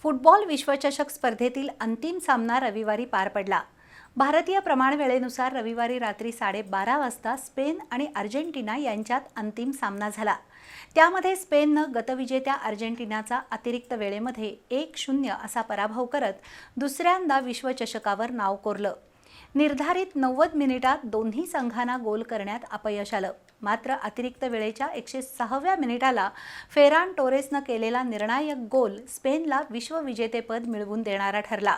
Football विश्वचषक स्पर्धेतील अंतिम सामना रविवारी पार पडला। भारतीय प्रमाण वेळेनुसार रविवारी रात्री 12:30 वाजता स्पेन आणि अर्जेंटिना यांच्यात अंतिम सामना झाला। त्यामध्ये स्पेननं गतविजेत्या अर्जेंटिनाचा अतिरिक्त वेळेमध्ये 1-0 असा पराभव करत दुसऱ्यांदा विश्वचषकावर नाव कोरलं। निर्धारित 90 मिनिटात दोन्ही संघांना गोल करण्यात अपयश आलं। मात्र अतिरिक्त वेळेच्या 106व्या मिनिटाला फेरान टोरेसनं केलेला निर्णायक गोल स्पेनला विश्वविजेतेपद मिळवून देणारा ठरला।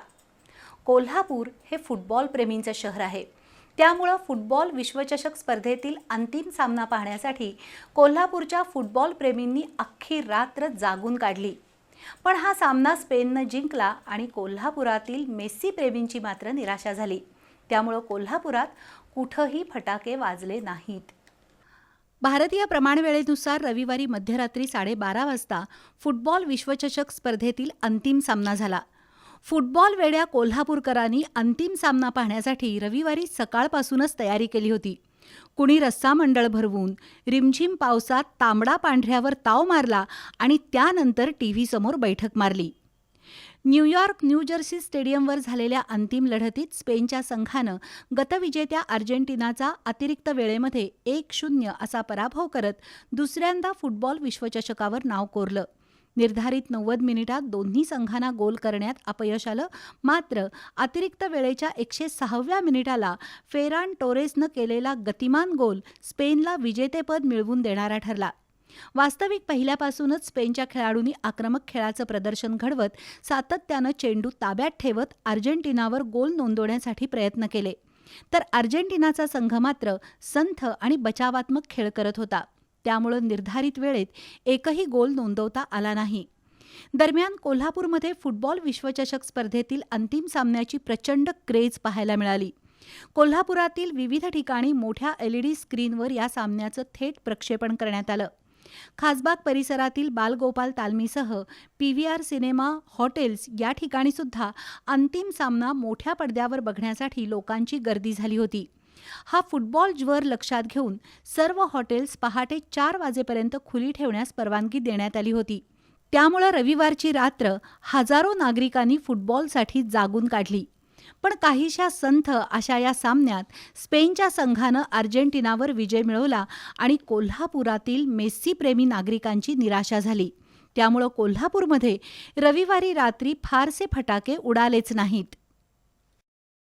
कोल्हापूर हे फुटबॉल प्रेमींचं शहर आहे। त्यामुळे फुटबॉल विश्वचषक स्पर्धेतील अंतिम सामना पाहण्यासाठी कोल्हापूरच्या फुटबॉल प्रेमींनी अख्खी रात्र जागून काढली। पण हा सामना स्पेननं जिंकला आणि कोल्हापुरातील मेसी प्रेमींची मात्र निराशा झाली। त्यामुळे कोल्हापुरात कुठेही फटाके वाजले नाहीत। भारतीय प्रमाणवेळेनुसार रविवारी मध्यरात्री 12:30 वाजता फुटबॉल विश्वचषक स्पर्धेतील अंतिम सामना झाला। फुटबॉल वेड्या कोल्हापूरकरांनी अंतिम सामना पाहण्यासाठी रविवारी सकाळपासूनच तयारी केली होती। कुणी रस्सा मंडळ भरवून रिमझिम पावसात तांबडा पांढऱ्यावर ताव मारला आणि त्यानंतर टीव्ही समोर बैठक मारली। न्यूयॉर्क न्यू जर्सी स्टेडियमवर झालेल्या अंतिम लढतीत स्पेनच्या संघानं गतविजेत्या अर्जेंटिनाचा अतिरिक्त वेळेमध्ये 1-0 असा पराभव करत दुसऱ्यांदा फुटबॉल विश्वचषकावर नाव कोरलं। निर्धारित 90 मिनिटात दोन्ही संघांना गोल करण्यात अपयश आलं। मात्र अतिरिक्त वेळेच्या 106व्या मिनिटाला फेरान टोरेसनं केलेला गतिमान गोल स्पेनला विजेतेपद मिळवून देणारा ठरला। वास्तविक पहिल्यापासूनच स्पेनच्या खेळाडूंनी आक्रमक खेळाचं प्रदर्शन घडवत सातत्यानं चेंडू ताब्यात ठेवत अर्जेंटिनावर गोल नोंदवण्यासाठी प्रयत्न केले, तर अर्जेंटिनाचा संघ मात्र संथ आणि बचावात्मक खेळ करत होता। त्यामुळे निर्धारित वेळेत एकही गोल नोंदवता आला नाही। दरम्यान कोल्हापूरमध्ये फुटबॉल विश्वचषक स्पर्धेतील अंतिम सामन्याची प्रचंड क्रेज पाहायला मिळाली। कोल्हापुरातील विविध ठिकाणी मोठ्या LED स्क्रीनवर या सामन्याचं थेट प्रक्षेपण करण्यात आलं। खासबाग परिसरातील बालगोपाल तालमीसह PVR सिनेमा, हॉटेल्स या ठिकाणी सुद्धा अंतिम सामना मोठ्या पडद्यावर बघण्यासाठी लोकांची गर्दी झाली होती। हा फुटबॉल ज्वर लक्षात घेऊन सर्व हॉटेल्स पहाटे 4 वाजेपर्यंत खुली ठेवण्यास परवानगी देण्यात आली होती। त्यामुळे रविवारची रात्र हजारो नागरिकांनी फुटबॉलसाठी जागून काढली। पण काहीशा संथ अशा या सामन्यात स्पेनच्या संघानं अर्जेंटिनावर विजय मिळवला आणि कोल्हापुरातील मेसी प्रेमी नागरिकांची निराशा झाली। त्यामुळे कोल्हापूरमध्ये रविवारी रात्री फारसे फटाके उडालेच नाहीत।